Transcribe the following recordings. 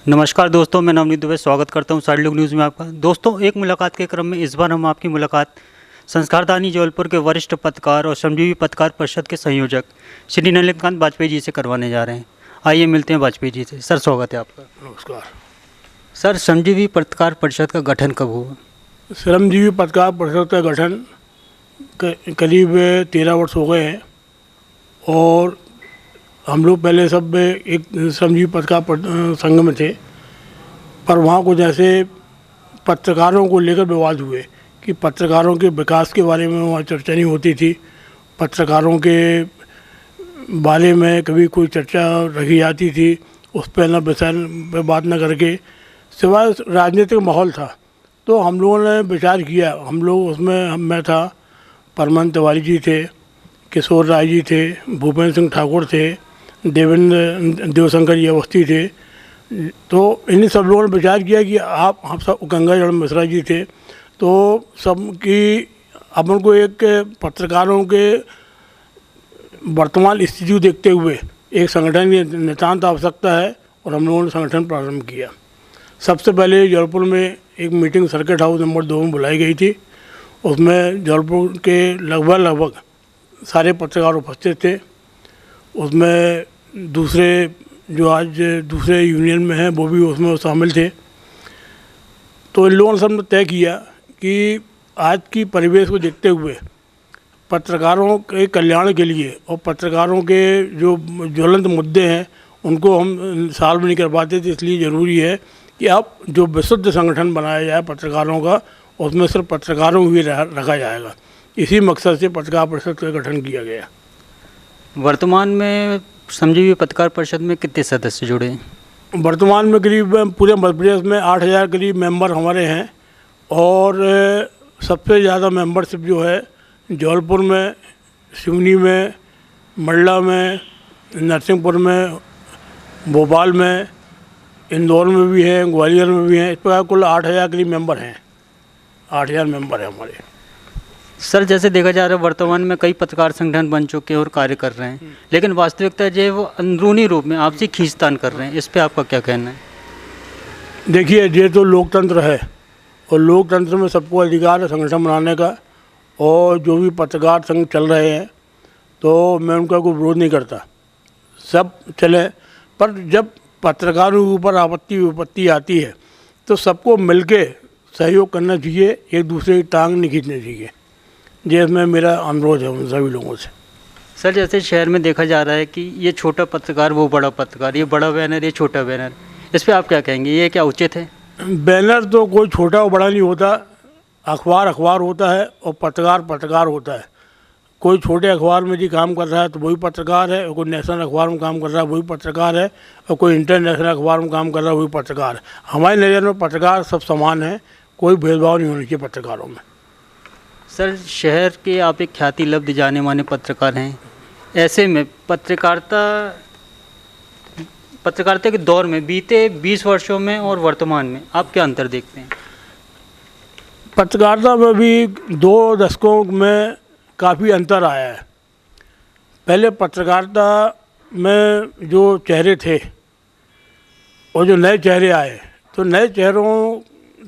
नमस्कार दोस्तों, मैं नवनीत दुबे स्वागत करता हूं साइडलुक न्यूज़ में आपका। दोस्तों, एक मुलाकात के क्रम में इस बार हम आपकी मुलाकात संस्कारदानी जबलपुर के वरिष्ठ पत्रकार और श्रमजीवी पत्रकार परिषद के संयोजक श्री नलिनीकांत वाजपेयी जी से करवाने जा रहे हैं। आइए मिलते हैं वाजपेयी जी से। सर, स्वागत है आपका। नमस्कार सर, श्रमजीवी पत्रकार परिषद का गठन कब हुआ? श्रमजीवी पत्रकार परिषद का गठन करीब 13 वर्ष हो गए हैं और हम लोग पहले सब एक श्रमजीवी पत्रकार संघ में थे, पर वहाँ को जैसे पत्रकारों को लेकर विवाद हुए कि पत्रकारों के विकास के बारे में वहाँ चर्चा नहीं होती थी, पत्रकारों के बारे में कभी कोई चर्चा रखी जाती थी, उस पर न विषय पर बात न करके सिवाय राजनीतिक माहौल था। तो हम लोगों ने विचार किया, हम लोग उसमें मैं था, परमान तिवारी जी थे, किशोर राय जी थे, भूपेंद्र सिंह ठाकुर थे, देवेंद्र देवशंकर जी अवस्थी थे। तो इन्हीं सब लोगों ने विचार किया कि हम सब, गंगाजड़ मिश्रा जी थे, तो सबकी अपन को एक पत्रकारों के वर्तमान स्थिति को देखते हुए एक संगठन की नितांत आवश्यकता है और हम लोगों ने संगठन प्रारंभ किया। सबसे पहले जबलपुर में एक मीटिंग सर्किट हाउस नंबर 2 में बुलाई गई थी। उसमें जबलपुर के लगभग सारे पत्रकार उपस्थित थे। उसमें दूसरे जो आज दूसरे यूनियन में हैं वो भी उसमें शामिल थे। तो इन लोगों ने सबने तय किया कि आज की परिवेश को देखते हुए पत्रकारों के कल्याण के लिए और पत्रकारों के जो ज्वलंत मुद्दे हैं उनको हम सॉल्व नहीं कर पाते थे, इसलिए ज़रूरी है कि अब जो विशुद्ध संगठन बनाया जाए पत्रकारों का, उसमें सिर्फ पत्रकारों को ही रखा जाएगा। इसी मकसद से पत्रकार परिषद का गठन किया गया। वर्तमान में श्रमजीवी पत्रकार परिषद में कितने सदस्य जुड़े हैं? वर्तमान में करीब पूरे मध्य प्रदेश में 8,000 करीब मेंबर हमारे हैं और सबसे ज़्यादा मेंबरशिप जो है जबलपुर में, सिवनी में, मंडला में, नरसिंहपुर में, भोपाल में, इंदौर में भी है, ग्वालियर में भी हैं। इस प्रकार कुल 8,000 करीब मेंबर हैं। 8,000 मेंबर हैं हमारे। सर, जैसे देखा जा रहा है वर्तमान में कई पत्रकार संगठन बन चुके हैं और कार्य कर रहे हैं, लेकिन वास्तविकता जो है वो अंदरूनी रूप में आपसी खींचतान कर रहे हैं। इस पे आपका क्या कहना है? देखिए, ये तो लोकतंत्र है और लोकतंत्र में सबको अधिकार है संगठन बनाने का, और जो भी पत्रकार संघ चल रहे हैं तो मैं उनका कोई विरोध नहीं करता, सब चले। पर जब पत्रकारों के ऊपर आपत्ति विपत्ति आती है तो सबको मिलके सहयोग करना चाहिए, एक दूसरे की टांग नहीं खींचनी चाहिए। ये इसमें मेरा अनुरोध है उन सभी लोगों से। सर, जैसे शहर में देखा जा रहा है कि ये छोटा पत्रकार, वो बड़ा पत्रकार, ये बड़ा बैनर, ये छोटा बैनर, इस पे आप क्या कहेंगे? ये क्या उचित है? बैनर तो कोई छोटा और बड़ा नहीं होता, अखबार अखबार होता है और पत्रकार पत्रकार होता है। कोई छोटे अखबार में जी काम कर रहा है तो वही पत्रकार है, और कोई नेशनल अखबार में काम कर रहा है वही पत्रकार है, और कोई इंटरनेशनल अखबार में काम कर रहा है वही पत्रकार है। हमारी नज़र में पत्रकार सब समान है, कोई भेदभाव नहीं होना चाहिए पत्रकारों में। सर, शहर के आप एक ख्याति लब्ध जाने माने पत्रकार हैं, ऐसे में पत्रकारिता के दौर में बीते 20 वर्षों में और वर्तमान में आप क्या अंतर देखते हैं? पत्रकारिता में भी 2 दशकों में काफ़ी अंतर आया है। पहले पत्रकारिता में जो चेहरे थे और जो नए चेहरे आए, तो नए चेहरों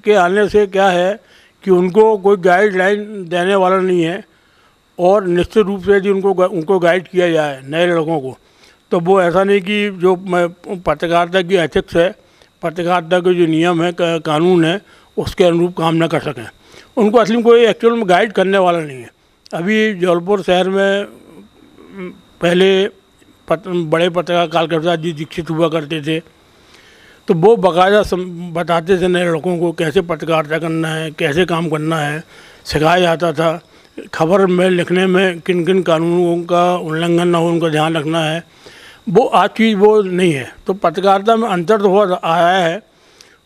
के आने से क्या है कि उनको कोई गाइडलाइन देने वाला नहीं है, और निश्चित रूप से यदि उनको गाइड किया जाए नए लड़कों को, तो वो ऐसा नहीं कि जो पत्रकारिता की एथिक्स है, पत्रकारिता के जो नियम है, कानून है, उसके अनुरूप काम न कर सकें। उनको असली में कोई एक्चुअल में गाइड करने वाला नहीं है। अभी जबलपुर शहर में पहले बड़े पत्रकार काल प्रसाद जी दीक्षित हुआ करते थे, तो वो बाकायदा बताते थे नए लड़कों को कैसे पत्रकारिता करना है, कैसे काम करना है, सिखाया जाता था। खबर में लिखने में किन किन कानूनों का उल्लंघन ना हो उनका ध्यान रखना है। वो आज चीज़ वो नहीं है। तो पत्रकारिता में अंतर तो हो आया है,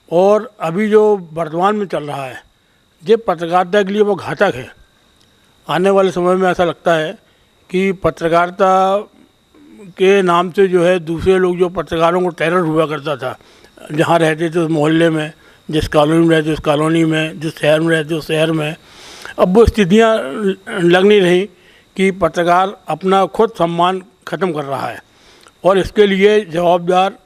और अभी जो वर्तमान में चल रहा है ये पत्रकारिता के लिए वो घातक है। आने वाले समय में ऐसा लगता है कि पत्रकारिता के नाम से जो है दूसरे लोग, जो पत्रकारों को टेरर हुआ करता था, जहाँ रहते थे उस मोहल्ले में, जिस कॉलोनी में रहते उस कॉलोनी में, जिस शहर में रहते उस शहर में, अब वो स्थितियाँ लग नहीं रही कि पत्रकार अपना खुद सम्मान ख़त्म कर रहा है, और इसके लिए जवाबदार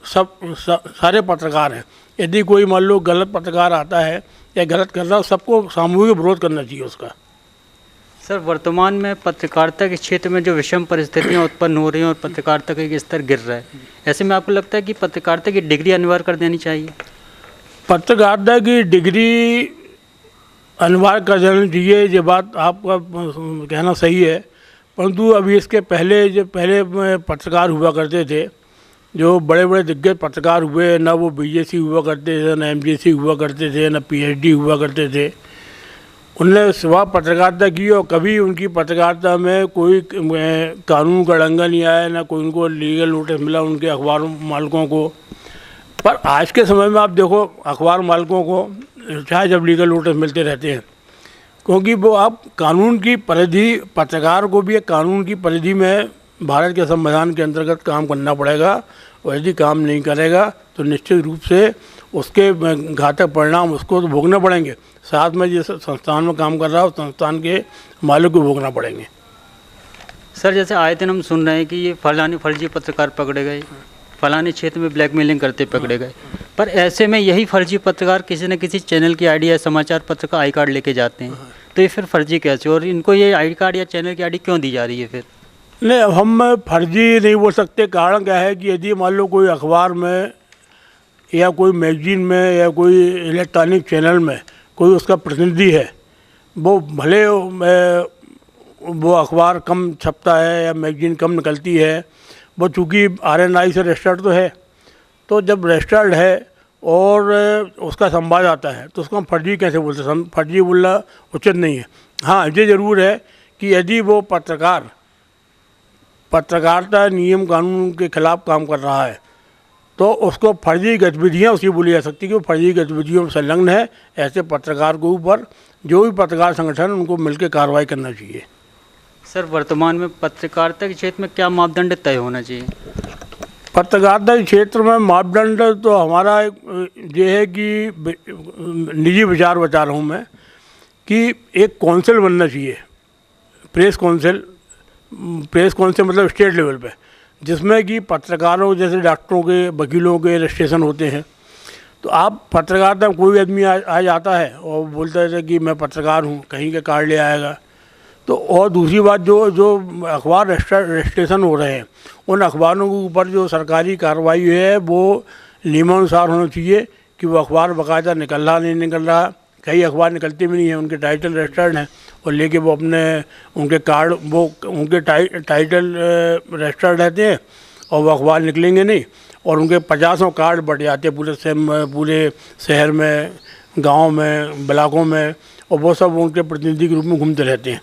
सारे पत्रकार हैं। यदि कोई मान लो गलत पत्रकार आता है या गलत कर रहा है, सबको सामूहिक विरोध करना चाहिए उसका। सर, वर्तमान में पत्रकारिता के क्षेत्र में जो विषम परिस्थितियां उत्पन्न हो रही हैं और पत्रकारिता का एक स्तर गिर रहा है, ऐसे में आपको लगता है कि पत्रकारिता की डिग्री अनिवार्य कर देनी चाहिए? पत्रकारिता की डिग्री अनिवार्य कर देनी चाहिए, ये बात आपका कहना सही है। परंतु अभी इसके पहले जो पत्रकार हुआ करते थे, जो बड़े बड़े दिग्गज पत्रकार हुए, ना वो बीजेसी हुआ करते थे, ना एमजेसी हुआ करते थे, ना पीएचडी हुआ करते थे, उनने सिवा पत्रकारिता की और कभी उनकी पत्रकारिता में कोई कानून का उल्लंघन नहीं आया, ना कोई उनको लीगल नोटिस मिला उनके अखबार मालिकों को। पर आज के समय में आप देखो अखबार मालिकों को चाहे जब लीगल नोटिस मिलते रहते हैं, क्योंकि वो आप कानून की परिधि, पत्रकार को भी एक कानून की परिधि में भारत के संविधान के अंतर्गत काम करना पड़ेगा, और यदि काम नहीं करेगा तो निश्चित रूप से उसके घातक परिणाम उसको तो भोगना पड़ेंगे, साथ में जिस संस्थान में काम कर रहा है उस संस्थान के मालिक को भोगना पड़ेंगे। सर, जैसे आए दिन हम सुन रहे हैं कि ये फलाने फर्जी पत्रकार पकड़े गए, फलाने क्षेत्र में ब्लैकमेलिंग करते पकड़े गए, पर ऐसे में यही फर्जी पत्रकार किसी न किसी चैनल की आईडी या समाचार पत्र का आई कार्ड लेके जाते हैं, तो ये फिर फर्जी कैसे, और इनको ये आई कार्ड या चैनल की आईडी क्यों दी जा रही है फिर? नहीं, अब हम फर्जी नहीं बोल सकते। कारण क्या है कि यदि मान लो कोई अखबार में या कोई मैगजीन में या कोई इलेक्ट्रॉनिक चैनल में कोई उसका प्रतिनिधि है, वो भले वो अखबार कम छपता है या मैगजीन कम निकलती है, वो चूँकि RNI से रजिस्टर्ड तो है, तो जब रजिस्टर्ड है और उसका संवाद आता है तो उसको हम फर्जी कैसे बोलते हैं? फर्जी बोलना उचित नहीं है। हाँ, ये ज़रूर है कि यदि वो पत्रकारिता नियम कानून के खिलाफ काम कर रहा है तो उसको फर्जी गतिविधियाँ उसकी बोली जा सकती है कि वो फर्जी गतिविधियों में संलग्न है। ऐसे पत्रकार के ऊपर जो भी पत्रकार संगठन उनको मिलकर कार्रवाई करना चाहिए। सर, वर्तमान में पत्रकारिता के क्षेत्र में क्या मापदंड तय होना चाहिए? पत्रकारिता के क्षेत्र में मापदंड तो हमारा ये है कि निजी विचार बता रहा हूँ मैं कि एक काउंसिल बनना चाहिए, प्रेस काउंसिल मतलब स्टेट लेवल पे, जिसमें कि पत्रकारों जैसे डॉक्टरों के, वकीलों के रजिस्ट्रेशन होते हैं। तो आप पत्रकारिता में कोई आदमी आ जाता है और बोलता है कि मैं पत्रकार हूँ, कहीं का कार्ड ले आएगा। तो और दूसरी बात, जो अखबार रजिस्ट्रेशन हो रहे हैं उन अखबारों के ऊपर जो सरकारी कार्रवाई है वो नियमानुसार होना चाहिए कि वो अखबार बाकायदा निकल रहा नहीं निकल रहा। कई अखबार निकलते भी नहीं हैं, उनके टाइटल रजिस्टर्ड हैं और लेके वो अपने उनके कार्ड उनके टाइटल रजिस्टर्ड रहते हैं और वो अखबार निकलेंगे नहीं, और उनके 50 कार्ड बट जाते हैं पूरे शहर में, गांव में, ब्लॉकों में, और वो सब उनके प्रतिनिधि के रूप में घूमते रहते हैं।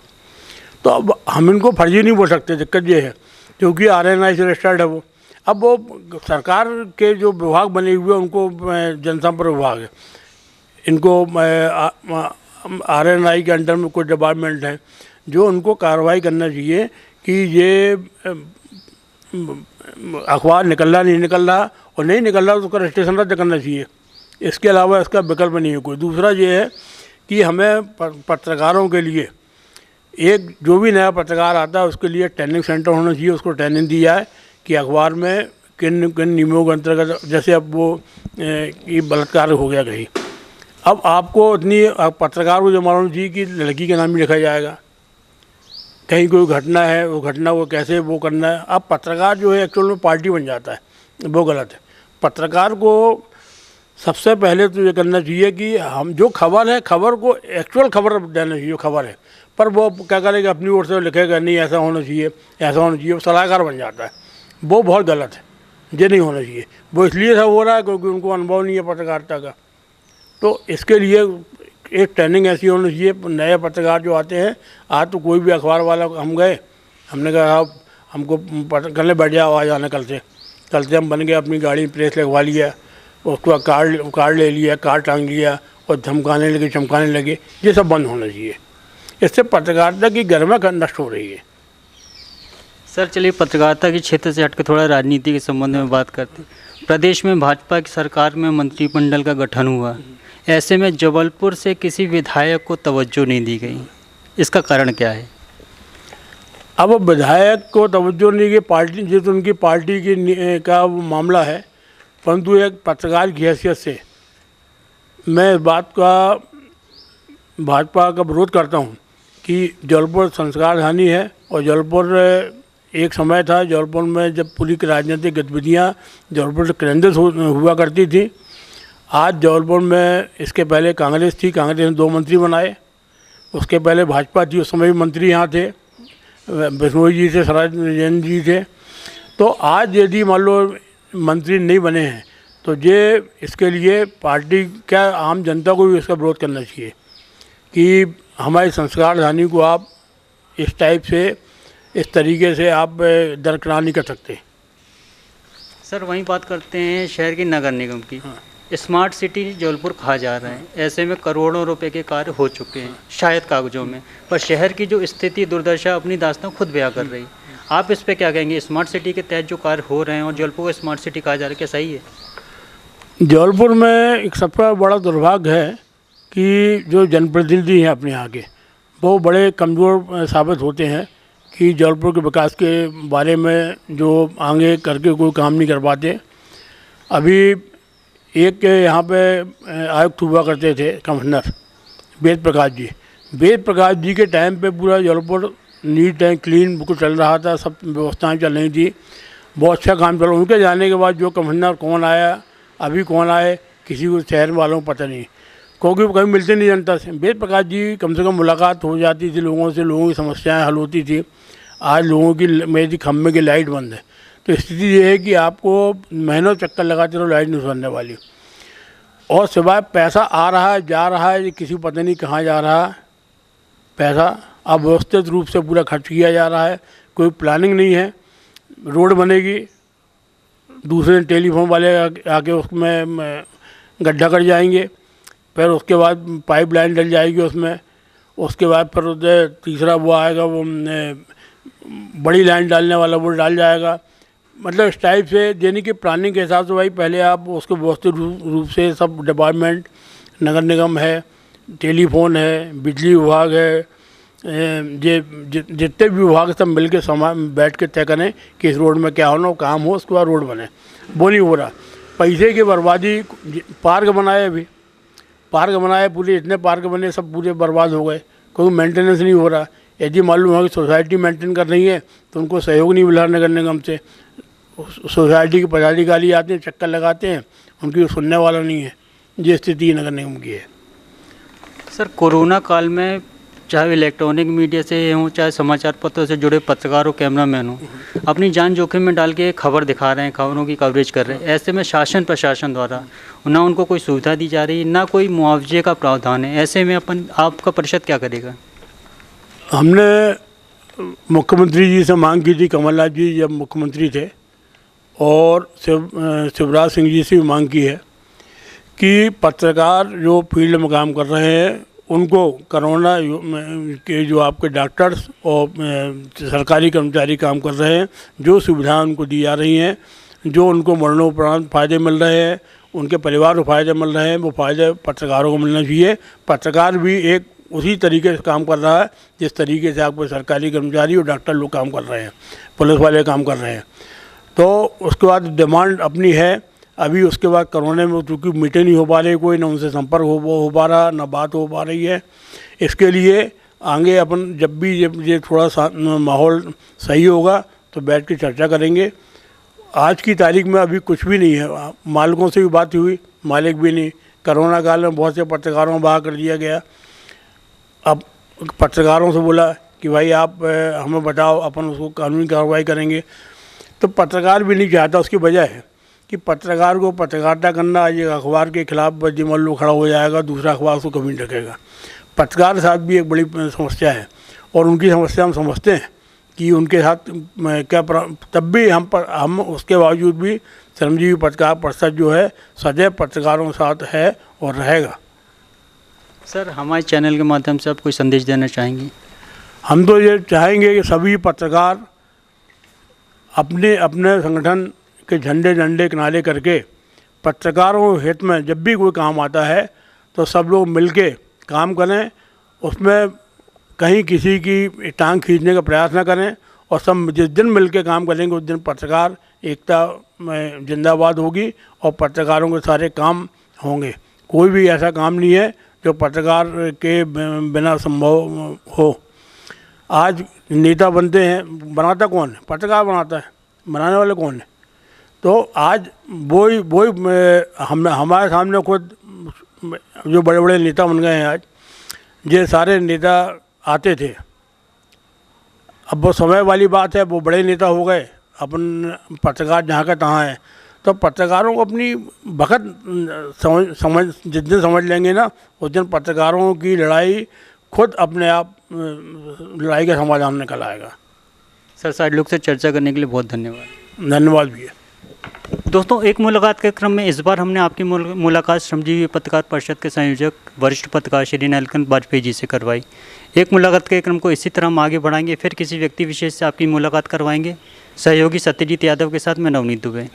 तो अब हम इनको फर्जी नहीं बोल सकते, दिक्कत ये है क्योंकि RNI से रजिस्टर्ड है वो। अब वो सरकार के जो विभाग बने हुए हैं उनको जनसंपर्क विभाग है, इनको RNI के अंडर में कुछ डिपार्टमेंट हैं जो उनको कार्रवाई करना चाहिए कि ये अखबार निकल रहा नहीं निकल रहा, और नहीं निकल रहा तो उसका रजिस्ट्रेशन रद्द करना चाहिए। इसके अलावा इसका विकल्प नहीं है कोई। दूसरा ये है कि हमें पत्रकारों के लिए एक जो भी नया पत्रकार आता है उसके लिए ट्रेनिंग सेंटर होना चाहिए, उसको ट्रेनिंग दी जाए कि अखबार में किन किन नियमों के अंतर्गत, जैसे अब वो कि बलात्कार हो गया कहीं, अब आपको इतनी पत्रकार को जो मालूम चाहिए कि लड़की का नाम ही लिखा जाएगा, कहीं कोई घटना है वो घटना को कैसे वो करना है। अब पत्रकार जो है एक्चुअल में पार्टी बन जाता है, वो गलत है। पत्रकार को सबसे पहले तो ये करना चाहिए कि हम जो खबर है, खबर को एक्चुअल खबर देना चाहिए, खबर है, पर वो क्या करेगा अपनी ओर से लिखेगा नहीं ऐसा होना चाहिए, ऐसा होना चाहिए, वो सलाहकार बन जाता है। वो बहुत गलत है, ये नहीं होना चाहिए। वो इसलिए सब हो रहा है क्योंकि उनको अनुभव नहीं है पत्रकारिता का। तो इसके लिए एक ट्रेनिंग ऐसी होनी चाहिए। नए पत्रकार जो आते हैं, आज तो कोई भी अखबार वाला हम गए, हमने कहा आप हमको करने बैठ जाओ, आ जाना कल से हम बन गए, अपनी गाड़ी प्रेस लगवा लिया, उसका कार्ड ले लिया, कार्ड टांग लिया और धमकाने लगे, चमकाने लगे। ये सब बंद होना चाहिए। इससे पत्रकारिता की गरिमा नष्ट हो रही है। सर, चलिए पत्रकारिता के क्षेत्र से हटकर थोड़ा राजनीति के संबंध में बात करते हैं। प्रदेश में भाजपा की सरकार में मंत्रिमंडल का गठन हुआ, ऐसे में जबलपुर से किसी विधायक को तवज्जो नहीं दी गई, इसका कारण क्या है? अब विधायक को तवज्जो नहीं की पार्टी, जो तो उनकी पार्टी की का मामला है, परंतु एक पत्रकार की हैसियत से मैं इस बात का भाजपा का विरोध करता हूँ कि जबलपुर संस्कार राजधानी है और जबलपुर एक समय था, जबलपुर में जब पूरी की राजनीतिक गतिविधियाँ जबलपुर से केंद्रित हुआ करती थी। आज जबलपुर में इसके पहले कांग्रेस थी, कांग्रेस ने 2 मंत्री बनाए, उसके पहले भाजपा थी, उस समय भी मंत्री यहाँ थे, बिश्नोई जी थे, सराज जैन जी थे। तो आज यदि मान लो मंत्री नहीं बने हैं तो ये इसके लिए पार्टी क्या आम जनता को भी इसका विरोध करना चाहिए कि हमारी संस्कार राजधानी को आप इस टाइप से, इस तरीके से आप दरकिनार नहीं कर सकते। सर वहीं बात करते हैं शहर की नगर निगम की। स्मार्ट सिटी जबलपुर कहा जा रहा है, ऐसे में करोड़ों रुपए के कार्य हो चुके हैं शायद कागजों में, पर शहर की जो स्थिति दुर्दशा अपनी दास्तां खुद बयां कर रही। आप इस पे क्या कहेंगे? स्मार्ट सिटी के तहत जो कार्य हो रहे हैं और जबलपुर को स्मार्ट सिटी कहा जा रहा है, क्या सही है? जबलपुर में एक सबसे बड़ा दुर्भाग्य है कि जो जनप्रतिनिधि हैं अपने यहाँ के, वो बड़े कमज़ोर साबित होते हैं कि जबलपुर के विकास के बारे में जो आगे करके कोई काम नहीं कर पाते। अभी एक यहाँ पे आयुक्त हुआ करते थे कमिश्नर वेद प्रकाश जी के टाइम पे पूरा जबलपुर नीट एंड क्लीन बिल्कुल चल रहा था, सब व्यवस्थाएं चल रही थी, बहुत अच्छा काम चल रहा। उनके जाने के बाद जो कमिश्नर कौन आया, अभी कौन आए, किसी को शहर वालों को पता नहीं, क्योंकि वो कभी मिलते नहीं जनता से। वेद प्रकाश जी कम से कम मुलाकात हो जाती थी लोगों से, लोगों की समस्याएं हल होती थी। आज लोगों की मेरी खम्भे की लाइट बंद है, तो स्थिति ये है कि आपको महीनों चक्कर लगाते रहो, लाइट नहीं सुनने वाली। और सिवाय पैसा आ रहा है, जा रहा है, किसी को पता नहीं कहाँ जा रहा है पैसा, अव्यवस्थित रूप से पूरा खर्च किया जा रहा है, कोई प्लानिंग नहीं है। रोड बनेगी, दूसरे टेलीफोन वाले आके उसमें गड्ढा कर जाएंगे, फिर उसके बाद पाइपलाइन डल जाएगी उसमें, उसके बाद फिर तीसरा वो आएगा, वो बड़ी लाइन डालने वाला वो डाल जाएगा। मतलब इस टाइप से यानी कि प्लानिंग के हिसाब से भाई पहले आप उसको व्यवस्थित रूप से सब डिपार्टमेंट, नगर निगम है, टेलीफोन है, बिजली विभाग है, जितने भी विभाग सब मिल के बैठ के तय करें कि इस रोड में क्या होना, काम हो, उसके बाद रोड बने। वो नहीं हो रहा, पैसे की बर्बादी। पार्क बनाए, अभी पार्क बनाए, पूरे इतने पार्क बने, सब पूरे बर्बाद हो गए, कोई मेंटेनेंस नहीं हो रहा। यदि मालूम है कि सोसाइटी मेंटेन कर रही है तो उनको सहयोग नहीं मिला नगर निगम से। सोसाइटी के पदाधिकारी आते हैं, चक्कर लगाते हैं, उनकी सुनने वाला नहीं है। ये स्थिति नगर निगम की है। सर कोरोना काल में चाहे इलेक्ट्रॉनिक मीडिया से हों, चाहे समाचार पत्रों से जुड़े पत्रकार हो, कैमरामैन हो, अपनी जान जोखिम में डाल के खबर दिखा रहे हैं, खबरों की कवरेज कर रहे हैं। ऐसे में शासन प्रशासन द्वारा ना उनको कोई सुविधा दी जा रही है, ना कोई मुआवजे का प्रावधान है। ऐसे में आपका परिषद क्या करेगा? हमने मुख्यमंत्री जी से मांग की थी, कमलनाथ जी जब मुख्यमंत्री थे, और शिवराज सिंह जी से भी मांग की है कि पत्रकार जो फील्ड में काम कर रहे हैं उनको कोरोना के जो आपके डॉक्टर्स और सरकारी कर्मचारी काम कर रहे हैं, जो सुविधाएं उनको दी जा रही हैं, जो उनको मरणोपरांत फ़ायदे मिल रहे हैं, उनके परिवार को फ़ायदे मिल रहे हैं, वो फ़ायदे पत्रकारों को मिलना चाहिए। पत्रकार भी एक उसी तरीके से काम कर रहा है जिस तरीके से आपको सरकारी कर्मचारी और डॉक्टर लोग काम कर रहे हैं, पुलिस वाले काम कर रहे हैं। तो उसके बाद डिमांड अपनी है। अभी उसके बाद कोरोना में चूँकि मीटिंग नहीं हो पा रही, कोई ना उनसे संपर्क हो पा रहा, ना बात हो पा रही है। इसके लिए आगे अपन जब भी ये थोड़ा सा माहौल सही होगा तो बैठ के चर्चा करेंगे। आज की तारीख में अभी कुछ भी नहीं है। मालिकों से भी बात हुई, मालिक भी नहीं। कोरोना काल में बहुत से पत्रकारों को बाहर कर दिया गया। अब पत्रकारों से बोला कि भाई आप हमें बताओ, अपन उसको कानूनी कार्रवाई करेंगे, तो पत्रकार भी नहीं चाहता। उसकी वजह है कि पत्रकार को पत्रकारिता करना, ये अखबार के खिलाफ मान लो खड़ा हो जाएगा, दूसरा अखबार उसको कभी नहीं रखेगा। पत्रकार के साथ भी एक बड़ी समस्या है, और उनकी समस्या हम समझते हैं कि उनके साथ क्या तब भी हम उसके बावजूद भी श्रमजीवी पत्रकार परिषद जो है सदैव पत्रकारों के साथ है और रहेगा। सर हमारे चैनल के माध्यम से आप कोई संदेश देना चाहेंगे? हम तो ये चाहेंगे कि सभी पत्रकार अपने अपने संगठन के झंडे किनारे करके पत्रकारों के हित में जब भी कोई काम आता है तो सब लोग मिलके काम करें, उसमें कहीं किसी की टांग खींचने का प्रयास न करें, और सब जिस दिन मिल के काम करेंगे उस दिन पत्रकार एकता में जिंदाबाद होगी और पत्रकारों के सारे काम होंगे। कोई भी ऐसा काम नहीं है जो पत्रकार के बिना संभव हो। आज नेता बनते हैं, बनाता कौन है? पत्रकार बनाता है, बनाने वाले कौन है? तो आज वही हम हमारे सामने खुद जो बड़े बड़े नेता बन गए हैं आज, ये सारे नेता आते थे। अब वो समय वाली बात है, वो बड़े नेता हो गए, अपन पत्रकार जहाँ का तहाँ है। तो पत्रकारों को अपनी वक्त समझ जिस दिन समझ लेंगे ना, उस दिन पत्रकारों की लड़ाई खुद अपने आप लड़ाई का समाधान निकल आएगा। सर, साइड लुक से चर्चा करने के लिए बहुत धन्यवाद। धन्यवाद भैया। दोस्तों, एक मुलाकात के क्रम में इस बार हमने आपकी मुलाकात श्रमजीवी पत्रकार परिषद के संयोजक वरिष्ठ पत्रकार श्री नीलकंठ वाजपेयी जी से करवाई। एक मुलाकात के क्रम को इसी तरह हम आगे बढ़ाएंगे, फिर किसी व्यक्ति विशेष से आपकी मुलाकात करवाएंगे। सहयोगी सत्यजीत यादव के साथ मैं नवनीत दुबे।